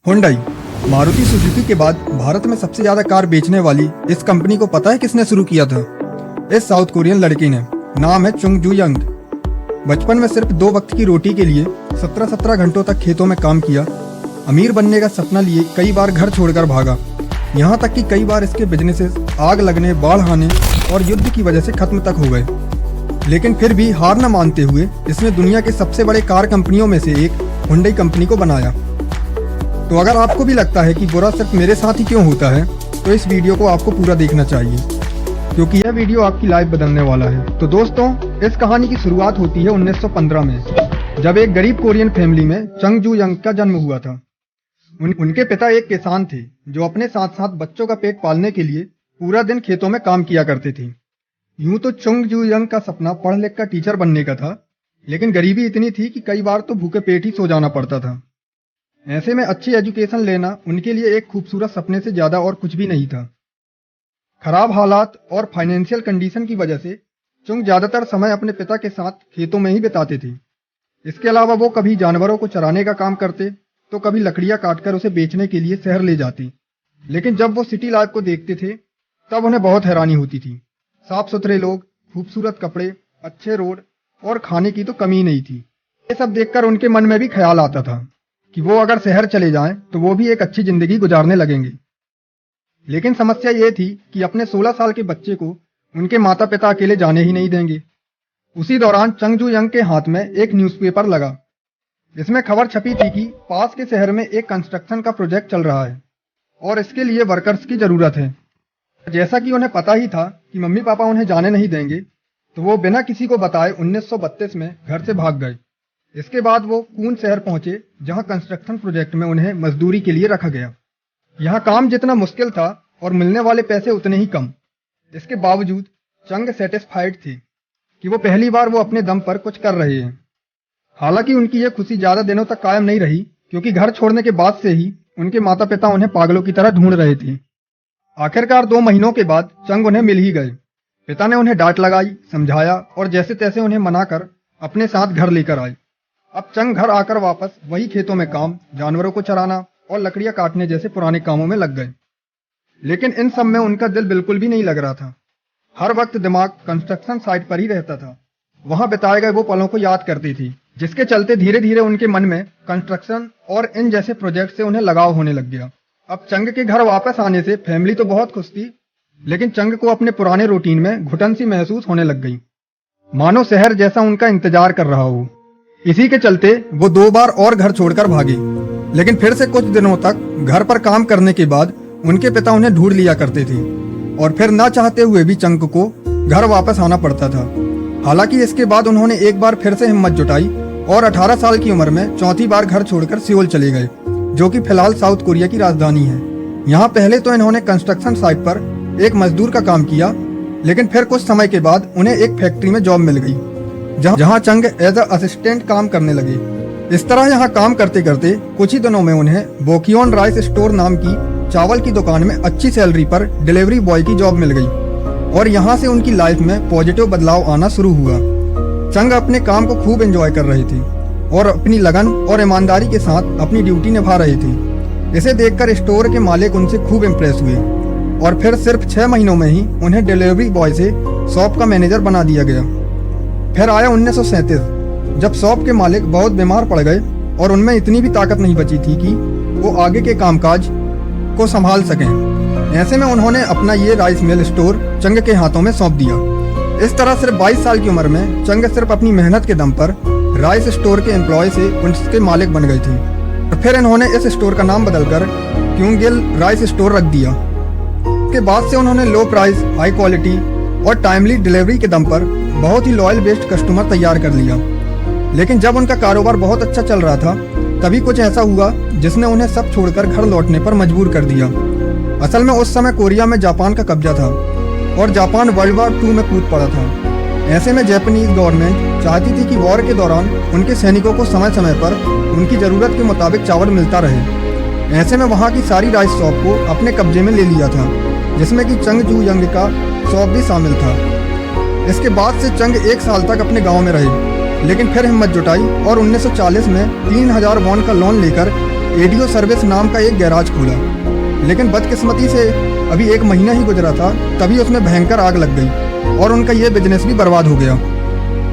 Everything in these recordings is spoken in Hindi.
हुंडई मारुति सुजुकी के बाद भारत में सबसे ज्यादा कार बेचने वाली इस कंपनी को पता है किसने शुरू किया था? इस साउथ कोरियन लड़की ने। नाम है चुंग जू यंग। बचपन में सिर्फ 2 वक्त की रोटी के लिए 17-17 घंटों तक खेतों में काम किया। अमीर बनने का सपना लिए कई बार घर छोड़कर भागा। यहाँ तक कि कई बार इसके बिजनेसेस आग लगने, बाढ़ आने और युद्ध की वजह से खत्म तक हो गए। लेकिन फिर भी हार न मानते हुए इसने दुनिया के सबसे बड़े कार कंपनियों में से एक हुंडई कंपनी को बनाया। तो अगर आपको भी लगता है कि बुरा सिर्फ मेरे साथ ही क्यों होता है, तो इस वीडियो को आपको पूरा देखना चाहिए, क्योंकि यह वीडियो आपकी लाइफ बदलने वाला है। तो दोस्तों, इस कहानी की शुरुआत होती है 1915 में, जब एक गरीब कोरियन फैमिली में चंग जू यंग का जन्म हुआ था। उनके पिता एक किसान थे जो अपने साथ साथ बच्चों का पेट पालने के लिए पूरा दिन खेतों में काम किया करते थे। यूं तो चंग जू यंग का सपना पढ़ लिख कर टीचर बनने का था, लेकिन गरीबी इतनी थी कि कई बार तो भूखे पेट ही सो जाना पड़ता था। ऐसे में अच्छी एजुकेशन लेना उनके लिए एक खूबसूरत सपने से ज्यादा और कुछ भी नहीं था। खराब हालात और फाइनेंशियल कंडीशन की वजह से चुंग ज्यादातर समय अपने पिता के साथ खेतों में ही बिताते थे। इसके अलावा वो कभी जानवरों को चराने का काम करते, तो कभी लकड़ियां काटकर उसे बेचने के लिए शहर ले जाती। लेकिन जब वो सिटी लाइफ को देखते थे, तब उन्हें बहुत हैरानी होती थी। साफ सुथरे लोग, खूबसूरत कपड़े, अच्छे रोड और खाने की तो कमी नहीं थी। ये सब देखकर उनके मन में भी ख्याल आता था कि वो अगर शहर चले जाएं तो वो भी एक अच्छी जिंदगी गुजारने लगेंगे। लेकिन समस्या ये थी कि अपने 16 साल के बच्चे को उनके माता पिता अकेले जाने ही नहीं देंगे। उसी दौरान चंग जू यंग के हाथ में एक न्यूज़पेपर लगा, जिसमें खबर छपी थी कि पास के शहर में एक कंस्ट्रक्शन का प्रोजेक्ट चल रहा है और इसके लिए वर्कर्स की जरूरत है। जैसा कि उन्हें पता ही था कि मम्मी पापा उन्हें जाने नहीं देंगे, तो वो बिना किसी को बताए 1932 में घर से भाग गए। इसके बाद वो कून शहर पहुंचे, जहां कंस्ट्रक्शन प्रोजेक्ट में उन्हें मजदूरी के लिए रखा गया। यहाँ काम जितना मुश्किल था और मिलने वाले पैसे उतने ही कम। इसके बावजूद चंग सेटिस्फाइड थे कि वो पहली बार वो अपने दम पर कुछ कर रहे हैं। हालांकि उनकी यह खुशी ज्यादा दिनों तक कायम नहीं रही, क्योंकि घर छोड़ने के बाद से ही उनके माता पिता उन्हें पागलों की तरह ढूंढ रहे थे। आखिरकार 2 महीनों के बाद चंग उन्हें मिल ही गए। पिता ने उन्हें डांट लगाई, समझाया और जैसे तैसे उन्हें मनाकर अपने साथ घर लेकर आए। अब चंग घर आकर वापस वही खेतों में काम, जानवरों को चराना और लकड़ियां काटने जैसे पुराने कामों में लग गए। लेकिन इन सब में उनका दिल बिल्कुल भी नहीं लग रहा था। हर वक्त दिमाग कंस्ट्रक्शन साइट पर ही रहता था। वहां बिताए गए वो पलों को याद करती थी, जिसके चलते धीरे धीरे उनके मन में कंस्ट्रक्शन और इन जैसे प्रोजेक्ट से उन्हें लगाव होने लग गया। अब चंग के घर वापस आने से फैमिली तो बहुत खुश थी, लेकिन चंग को अपने पुराने रूटीन में घुटन सी महसूस होने लग गई, मानो शहर जैसा उनका इंतजार कर रहा हो। इसी के चलते वो 2 बार और घर छोड़कर भागे। लेकिन फिर से कुछ दिनों तक घर पर काम करने के बाद उनके पिता उन्हें ढूंढ लिया करते थे और फिर ना चाहते हुए भी चंग को घर वापस आना पड़ता था। हालांकि इसके बाद उन्होंने एक बार फिर से हिम्मत जुटाई और 18 साल की उम्र में चौथी बार घर छोड़कर सियोल चले गए, जो कि फिलहाल साउथ कोरिया की राजधानी है। यहाँ पहले तो इन्होंने कंस्ट्रक्शन साइट पर एक मजदूर का काम किया, लेकिन फिर कुछ समय के बाद उन्हें एक फैक्ट्री में जॉब मिल गई, जहां चंग एज असिस्टेंट काम करने लगे। इस तरह यहाँ काम करते करते कुछ ही दिनों में उन्हें बोकियोन राइस स्टोर नाम की चावल की दुकान में अच्छी सैलरी पर डिलीवरी बॉय की जॉब मिल गई और यहाँ से उनकी लाइफ में पॉजिटिव बदलाव आना शुरू हुआ। चंग अपने काम को खूब एंजॉय कर रहे थे और अपनी लगन और ईमानदारी के साथ अपनी ड्यूटी निभा रहे थे। इसे देखकर स्टोर के मालिक उनसे खूब इम्प्रेस हुए और फिर सिर्फ 6 महीनों में ही उन्हें डिलीवरी बॉय से शॉप का मैनेजर बना दिया गया। फिर आया 1937, जब शॉप के मालिक बहुत बीमार पड़ गए और उनमें इतनी भी ताकत नहीं बची थी कि वो आगे के कामकाज को संभाल सकें। ऐसे में उन्होंने अपना ये राइस मिल स्टोर चंग के हाथों में सौंप दिया। इस तरह सिर्फ 22 साल की उम्र में चंग सिर्फ अपनी मेहनत के दम पर राइस स्टोर के एम्प्लॉय से उसके मालिक बन गए थे। और फिर इन्होंने इस स्टोर का नाम बदलकर क्यूंगिल राइस स्टोर रख दिया। इसके बाद से उन्होंने लो प्राइस, हाई क्वालिटी और टाइमली डिलीवरी के दम पर बहुत ही लॉयल बेस्ड कस्टमर तैयार कर लिया। लेकिन जब उनका कारोबार बहुत अच्छा चल रहा था, तभी कुछ ऐसा हुआ जिसने उन्हें सब छोड़कर घर लौटने पर मजबूर कर दिया। असल में उस समय कोरिया में जापान का कब्जा था और जापान वर्ल्ड वॉर 2 में कूद पड़ा था। ऐसे में जापानीज गवर्नमेंट चाहती थी कि वॉर के दौरान उनके सैनिकों को समय समय पर उनकी जरूरत के मुताबिक चावल मिलता रहे। ऐसे में वहाँ की सारी राइस शॉप को अपने कब्जे में ले लिया था, जिसमें कि चंग जू यंग का शॉप भी शामिल था। इसके बाद से चंग 1 साल तक अपने गांव में रहे, लेकिन फिर हिम्मत जुटाई और 1940 में 3000 वॉन का लोन लेकर एडियो सर्विस नाम का एक गैराज खोला, लेकिन बदकिस्मती से अभी 1 महीना ही गुजरा था तभी उसमें भयंकर आग लग गई और उनका ये बिजनेस भी बर्बाद हो गया।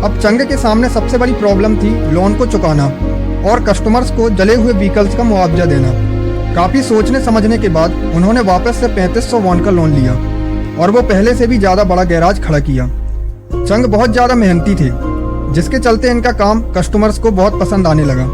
अब चंग के सामने सबसे बड़ी प्रॉब्लम थी लोन को चुकाना और कस्टमर्स को जले हुए व्हीकल्स का मुआवजा देना। काफ़ी सोचने समझने के बाद उन्होंने वापस से 3500 वॉन का लोन लिया और वो पहले से भी ज़्यादा बड़ा गैराज खड़ा किया। चंग बहुत ज़्यादा मेहनती थे, जिसके चलते इनका काम कस्टमर्स को बहुत पसंद आने लगा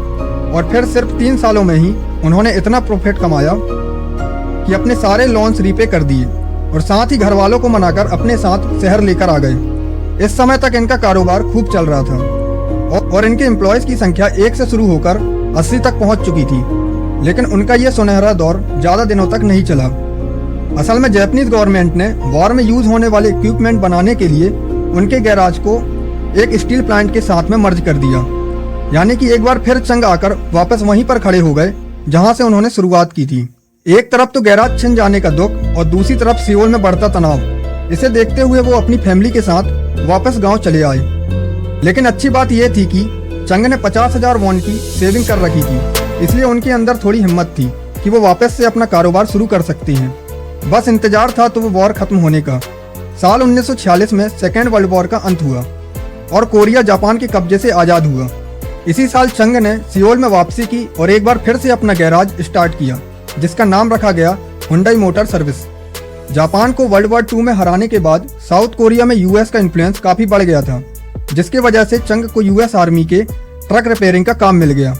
और फिर सिर्फ 3 सालों में ही उन्होंने इतना प्रॉफिट कमाया कि अपने सारे लोन्स रीपे कर दिए और साथ ही घर वालों को मनाकर अपने साथ शहर लेकर आ गए। इस समय तक इनका कारोबार खूब चल रहा था और इनके एम्प्लॉयज़ की संख्या 1 से शुरू होकर 80 तक पहुंच चुकी थी, लेकिन उनका यह सुनहरा दौर ज़्यादा दिनों तक नहीं चला। असल में जापानीज गवर्नमेंट ने वॉर में यूज़ होने वाले इक्विपमेंट बनाने के लिए उनके गैराज को एक स्टील प्लांट के साथ में मर्ज कर दिया, यानी कि एक बार फिर चंग आकर वापस वहीं पर खड़े हो गए जहां से उन्होंने शुरुआत की थी। एक तरफ तो गैराज छिन जाने का दुख और दूसरी तरफ सियोल में बढ़ता तनाव। इसे देखते हुए वो अपनी फैमिली के साथ वापस गांव चले आए। लेकिन अच्छी बात यह थी कि चंग ने 50,000 वॉन की सेविंग कर रखी थी, इसलिए उनके अंदर थोड़ी हिम्मत थी कि वो वापस से अपना कारोबार शुरू कर सकते हैं। बस इंतजार था तो वो वॉर खत्म होने का। साल 1946 में सेकेंड वर्ल्ड वॉर का अंत हुआ और कोरिया जापान के कब्जे से आज़ाद हुआ। इसी साल चंग ने सियोल में वापसी की और एक बार फिर से अपना गैराज स्टार्ट किया, जिसका नाम रखा गया हुंडई मोटर सर्विस। जापान को वर्ल्ड वॉर 2 में हराने के बाद साउथ कोरिया में यूएस का इन्फ्लुएंस काफ़ी बढ़ गया था, जिसकी वजह से चंग को यूएस आर्मी के ट्रक रिपेयरिंग का काम मिल गया।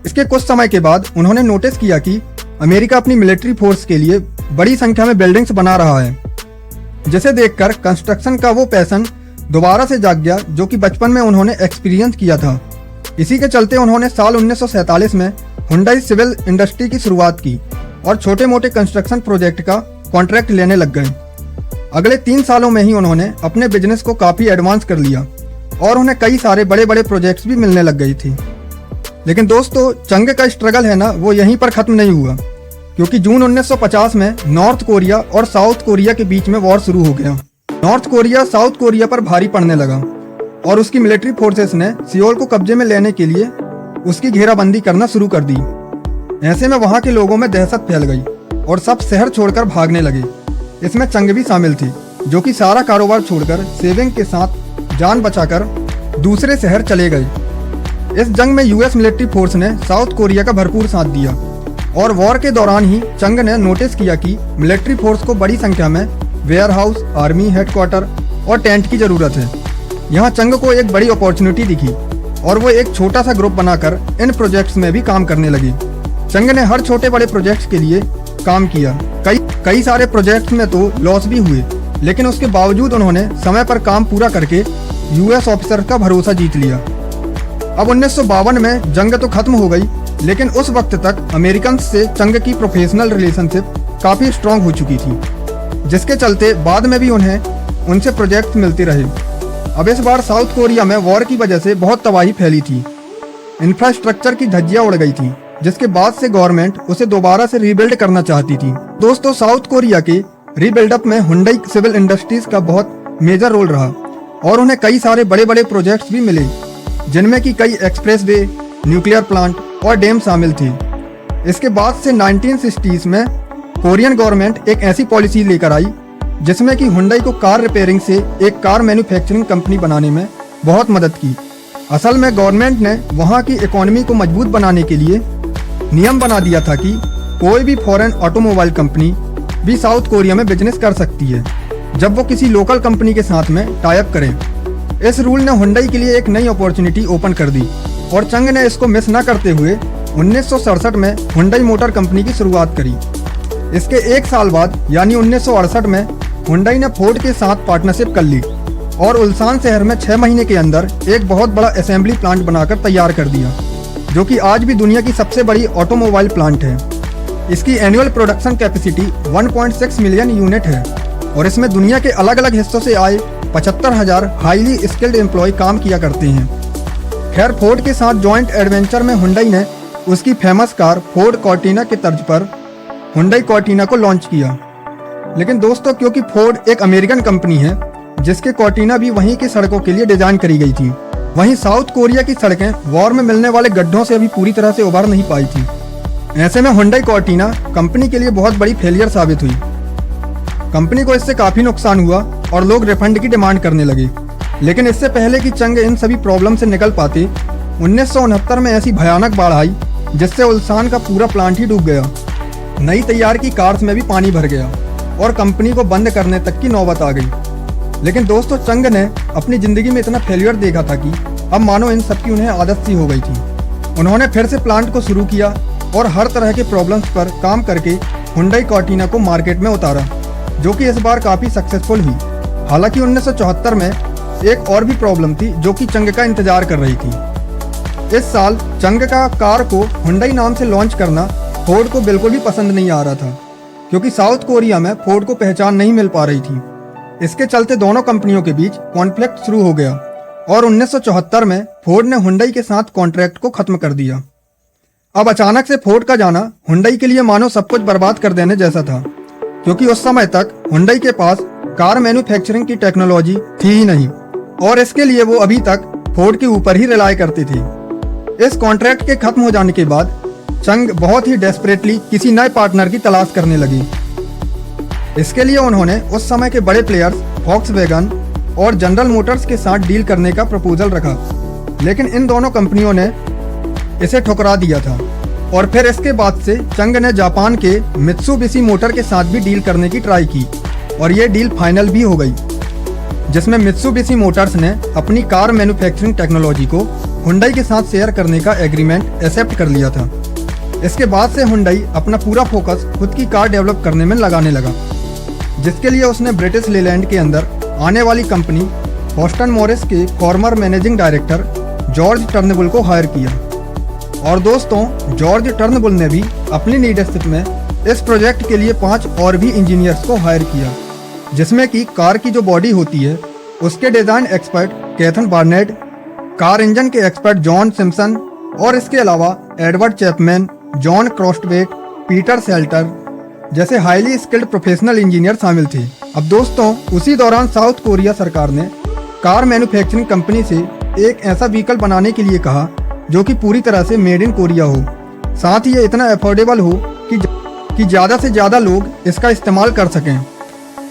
इसके कुछ समय के बाद उन्होंने नोटिस किया कि अमेरिका अपनी मिलिट्री फोर्स के लिए बड़ी संख्या में बिल्डिंग्स बना रहा है, जिसे देखकर कंस्ट्रक्शन का वो पैशन दोबारा से जाग गया जो कि बचपन में उन्होंने एक्सपीरियंस किया था। इसी के चलते उन्होंने साल 1947 में हुंडई सिविल इंडस्ट्री की शुरुआत की और छोटे मोटे कंस्ट्रक्शन प्रोजेक्ट का कॉन्ट्रैक्ट लेने लग गए। अगले 3 सालों में ही उन्होंने अपने बिजनेस को काफ़ी एडवांस कर लिया और उन्हें कई सारे बड़े बड़े प्रोजेक्ट्स भी मिलने लग गई थी। लेकिन दोस्तों, चंग का स्ट्रगल है ना, वो यहीं पर ख़त्म नहीं हुआ, क्योंकि जून 1950 में नॉर्थ कोरिया और साउथ कोरिया के बीच में वॉर शुरू हो गया। नॉर्थ कोरिया साउथ कोरिया पर भारी पड़ने लगा और उसकी मिलिट्री फोर्सेस ने सियोल को कब्जे में लेने के लिए उसकी घेराबंदी करना शुरू कर दी। ऐसे में वहाँ के लोगों में दहशत फैल गई और सब शहर छोड़कर भागने लगे। इसमें चंग भी शामिल थी, जो कि सारा कारोबार छोड़कर सेविंग के साथ जान बचाकर दूसरे शहर चले गए। इस जंग में यूएस मिलिट्री फोर्स ने साउथ कोरिया का भरपूर साथ दिया और वॉर के दौरान ही चंग ने नोटिस किया कि मिलिट्री फोर्स को बड़ी संख्या में वेयर हाउस, आर्मी हेडक्वार्टर और टेंट की ज़रूरत है। यहाँ चंग को एक बड़ी अपॉर्चुनिटी दिखी और वो एक छोटा सा ग्रुप बनाकर इन प्रोजेक्ट्स में भी काम करने लगे। चंग ने हर छोटे बड़े प्रोजेक्ट्स के लिए काम किया। कई सारे प्रोजेक्ट्स में तो लॉस भी हुए, लेकिन उसके बावजूद उन्होंने समय पर काम पूरा करके यूएस ऑफिसर का भरोसा जीत लिया। अब 1952 में जंग तो खत्म हो गई, लेकिन उस वक्त तक अमेरिकन से चंग की प्रोफेशनल रिलेशनशिप काफ़ी स्ट्रांग हो चुकी थी, जिसके चलते बाद में भी उन्हें उनसे प्रोजेक्ट मिलते रहे। अब इस बार साउथ कोरिया में वॉर की वजह से बहुत तबाही फैली थी। इंफ्रास्ट्रक्चर की धज्जियां उड़ गई थी, जिसके बाद से गवर्नमेंट उसे दोबारा से रीबिल्ड करना चाहती थी। दोस्तों, साउथ कोरिया के रीबिल्डअप में हुंडई सिविल इंडस्ट्रीज का बहुत मेजर रोल रहा और उन्हें कई सारे बड़े बड़े प्रोजेक्ट्स भी मिले, जिनमें कि कई एक्सप्रेसवे, न्यूक्लियर प्लांट और डैम शामिल थे। इसके बाद से 1960s में कोरियन गवर्नमेंट एक ऐसी पॉलिसी लेकर आई जिसमें कि हुंडई को कार रिपेयरिंग से एक कार मैन्युफैक्चरिंग कंपनी बनाने में बहुत मदद की। असल में गवर्नमेंट ने वहाँ की इकोनॉमी को मजबूत बनाने के लिए नियम बना दिया था कि कोई भी फॉरेन ऑटोमोबाइल कंपनी भी साउथ कोरिया में बिजनेस कर सकती है जब वो किसी लोकल कंपनी के साथ में टाई अप करे। इस रूल ने हुंडई के लिए एक नई अपॉर्चुनिटी ओपन कर दी और चंग ने इसको मिस न करते हुए 1967 में हुंडई मोटर कंपनी की शुरुआत करी। इसके 1 साल बाद यानी 1968 में हुंडई ने फोर्ड के साथ पार्टनरशिप कर ली और उल्सान शहर में 6 महीने के अंदर एक बहुत बड़ा असेंबली प्लांट बनाकर तैयार कर दिया, जो कि आज भी दुनिया की सबसे बड़ी ऑटोमोबाइल प्लांट है। इसकी annual production capacity 1.6 million unit है और इसमें दुनिया के अलग अलग हिस्सों से आए 75,000 हाईली स्किल्ड एम्प्लॉय काम किया करते हैं। खैर, फोर्ड के साथ जॉइंट एडवेंचर में हुंडई ने उसकी फेमस कार फोर्ड कॉर्टिना के तर्ज पर हुंडई कॉर्टिना को लॉन्च किया। लेकिन दोस्तों, क्योंकि फोर्ड एक अमेरिकन कंपनी है जिसके कॉर्टिना भी वहीं की सड़कों के लिए डिजाइन करी गई थी, वहीं साउथ कोरिया की सड़कें वॉर में मिलने वाले गड्ढों से अभी पूरी तरह से उभर नहीं पाई थी। ऐसे में हुंडई कॉर्टिना कंपनी के लिए बहुत बड़ी फेलियर साबित हुई। कंपनी को इससे काफ़ी नुकसान हुआ और लोग रिफंड की डिमांड करने लगे। लेकिन इससे पहले कि चंग इन सभी प्रॉब्लम से निकल पाते, 1969 में ऐसी भयानक बाढ़ आई जिससे उल्सान का पूरा प्लांट ही डूब गया। नई तैयार की कार्स में भी पानी भर गया और कंपनी को बंद करने तक की नौबत आ गई। लेकिन दोस्तों, चंग ने अपनी ज़िंदगी में इतना फेलियर देखा था कि अब मानो इन सब की उन्हें आदत सी हो गई थी। उन्होंने फिर से प्लांट को शुरू किया और हर तरह के प्रॉब्लम्स पर काम करके हुंडई कॉर्टिना को मार्केट में उतारा, जो कि इस बार काफ़ी सक्सेसफुल हुई। हालांकि 1974 में एक और भी प्रॉब्लम थी जो कि चंग का इंतजार कर रही थी। इस साल चंग का कार को हुंडई नाम से लॉन्च करना फोर्ड को बिल्कुल भी पसंद नहीं आ रहा था, क्योंकि साउथ कोरिया में फोर्ड को पहचान नहीं मिल पा रही थी। इसके चलते दोनों कंपनियों के बीच कॉन्फ्लिक्ट शुरू हो गया और 1974 में फोर्ड ने हुंडई के साथ कॉन्ट्रैक्ट को खत्म कर दिया। अब अचानक से फोर्ड का जाना हुंडई के लिए मानो सब कुछ बर्बाद कर देने जैसा था, क्योंकि उस समय तक हुंडई के पास कार मैन्युफैक्चरिंग की टेक्नोलॉजी थी ही नहीं और इसके लिए वो अभी तक फोर्ड के ऊपर ही रिलाय करती थी। इस कॉन्ट्रैक्ट के खत्म हो जाने के बाद चंग बहुत ही डेस्परेटली किसी नए पार्टनर की तलाश करने लगी। इसके लिए उन्होंने उस समय के बड़े प्लेयर्स वॉक्सवैगन और जनरल मोटर्स के साथ डील करने का प्रपोजल रखा, लेकिन इन दोनों कंपनियों ने इसे ठुकरा दिया था। और फिर इसके बाद से चंग ने जापान के मित्सुबिशी मोटर के साथ भी डील करने की ट्राई की और ये डील फाइनल भी हो गई, जिसमें मित्सुबिशी मोटर्स ने अपनी कार मैन्युफैक्चरिंग टेक्नोलॉजी को हुंडई के साथ शेयर करने का एग्रीमेंट एक्सेप्ट कर लिया था। इसके बाद से हुंडई अपना पूरा फोकस खुद की कार डेवलप करने में लगाने लगा, जिसके लिए उसने ब्रिटिश लेलैंड के अंदर आने वाली कंपनी बॉस्टन मॉरिस के farmer managing director George Turnbull को हायर किया। और दोस्तों, जॉर्ज टर्नबुल ने भी अपनी लीडरशिप में इस प्रोजेक्ट के लिए 5 और भी इंजीनियर्स को हायर किया, जिसमें कि कार की जो बॉडी होती है उसके design expert Kathan Barnett, car engine के एक्सपर्ट जॉन सिम्पसन और इसके अलावा Edward Chapman, John Crosthwaite, Peter Selter जैसे हाईली स्किल्ड प्रोफेशनल इंजीनियर शामिल थे। अब दोस्तों, उसी दौरान साउथ कोरिया सरकार ने कार मैन्युफैक्चरिंग कंपनी से एक ऐसा व्हीकल बनाने के लिए कहा जो कि पूरी तरह से मेड इन कोरिया हो, साथ ही ये इतना अफोर्डेबल हो कि ज़्यादा से ज़्यादा लोग इसका इस्तेमाल कर सकें।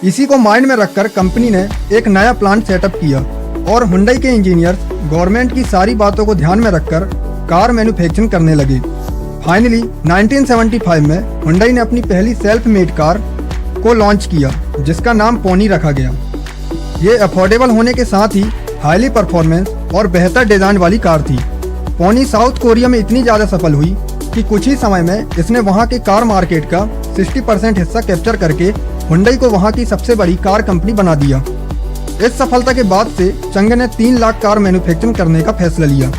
इसी को माइंड में रखकर कंपनी ने एक नया प्लांट सेटअप किया और हुंडई के इंजीनियर्स गवर्नमेंट की सारी बातों को ध्यान में रखकर कार मैन्युफैक्चरिंग करने लगे। फाइनली 1975 में हुंडई ने अपनी पहली सेल्फ मेड कार को लॉन्च किया, जिसका नाम पोनी रखा गया। ये अफोर्डेबल होने के साथ ही हाईली परफॉर्मेंस और बेहतर डिज़ाइन वाली कार थी। पोनी साउथ कोरिया में इतनी ज़्यादा सफल हुई कि कुछ ही समय में इसने वहाँ के कार मार्केट का 60% हिस्सा कैप्चर करके हुंडई को वहाँ की सबसे बड़ी कार कंपनी बना दिया। इस सफलता के बाद से चंग ने 3 लाख कार मैन्युफैक्चरिंग करने का फैसला लिया,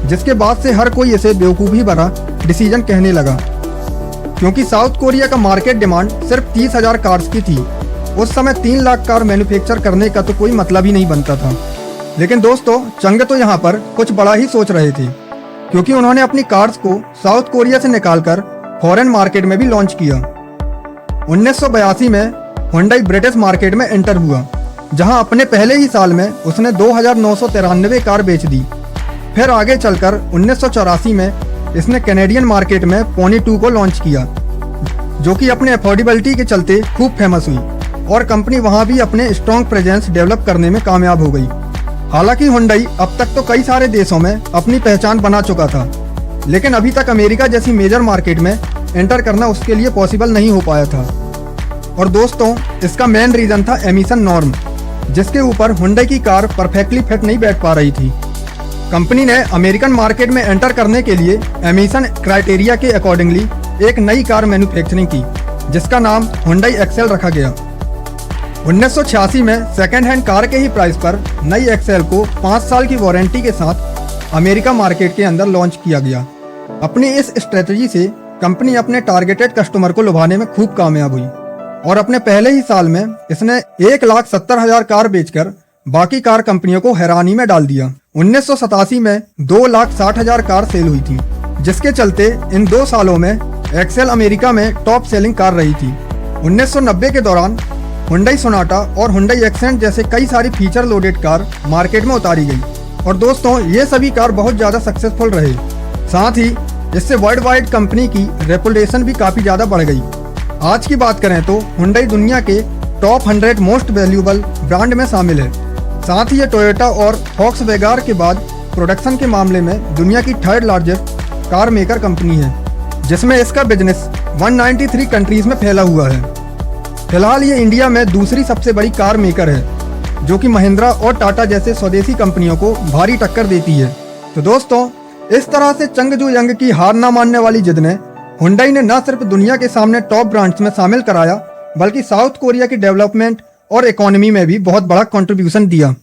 जिसके बाद से हर कोई इसे बेवकूफ़ी भरा डिसीजन कहने लगा, क्योंकि साउथ कोरिया का मार्केट डिमांड सिर्फ 30,000 कार्स की थी। उस समय 3 लाख कार मैन्युफैक्चर करने का तो कोई मतलब ही नहीं बनता था। लेकिन दोस्तों, चंग तो यहाँ पर कुछ बड़ा ही सोच रहे थे, क्योंकि उन्होंने अपनी कार्स को साउथ कोरिया से निकालकर फॉरेन मार्केट में भी लॉन्च किया। 1982 में हुंडई ब्रिटिश मार्केट में एंटर हुआ, जहां अपने पहले ही साल में उसने 2,993 कार बेच दी। फिर आगे चलकर 1984 में इसने कैनेडियन मार्केट में पोनी 2 को लॉन्च किया, जो कि अपने अफोर्डेबिलिटी के चलते खूब फेमस हुई और कंपनी वहां भी अपने स्ट्रॉन्ग प्रेजेंस डेवलप करने में कामयाब हो गई। हालांकि हुंडई अब तक तो कई सारे देशों में अपनी पहचान बना चुका था, लेकिन अभी तक अमेरिका जैसी मेजर मार्केट में एंटर करना उसके लिए पॉसिबल नहीं हो पाया था। और दोस्तों, इसका मेन रीज़न था एमिशन नॉर्म, जिसके ऊपर हुंडई की कार परफेक्टली फिट नहीं बैठ पा रही थी। कंपनी ने अमेरिकन मार्केट में एंटर करने के लिए एमिशन क्राइटेरिया के अकॉर्डिंगली एक नई कार मैन्युफैक्चरिंग की, जिसका नाम हुंडई एक्सेल रखा गया। 1986 में सेकेंड हैंड कार के ही प्राइस पर नई एक्सेल को 5 साल की वारंटी के साथ अमेरिका मार्केट के अंदर लॉन्च किया गया। अपनी इस स्ट्रेटजी से कंपनी अपने टारगेटेड कस्टमर को लुभाने में खूब कामयाब हुई और अपने पहले ही साल में इसने 1,70,000 कार बेचकर बाकी कार कंपनियों को हैरानी में डाल दिया। 1987 में 2,60,000 कार सेल हुई थी, जिसके चलते इन 2 सालों में एक्सेल अमेरिका में टॉप सेलिंग कार रही थी। 1990 के दौरान हुंडई सोनाटा और हुंडई एक्सेंट जैसे कई सारी फीचर लोडेड कार मार्केट में उतारी गई और दोस्तों, ये सभी कार बहुत ज़्यादा सक्सेसफुल रहे। साथ ही इससे वर्ल्ड वाइड कंपनी की रेपुटेशन भी काफ़ी ज़्यादा बढ़ गई। आज की बात करें तो हुंडई दुनिया के टॉप 100 मोस्ट वैल्यूएबल ब्रांड में शामिल है। साथ ही ये टोयोटा और वॉक्सवैगन के बाद प्रोडक्शन के मामले में दुनिया की 3rd largest car maker company है, जिसमें इसका बिजनेस 193 कंट्रीज में फैला हुआ है। फिलहाल ये इंडिया में दूसरी सबसे बड़ी कार मेकर है, जो कि महिंद्रा और टाटा जैसे स्वदेशी कंपनियों को भारी टक्कर देती है। तो दोस्तों, इस तरह से चंग जू यंग की हार ना मानने वाली जिद ने हुंडई ने न सिर्फ दुनिया के सामने टॉप ब्रांड्स में शामिल कराया, बल्कि साउथ कोरिया की डेवलपमेंट और इकोनॉमी में भी बहुत बड़ा कंट्रीब्यूशन दिया।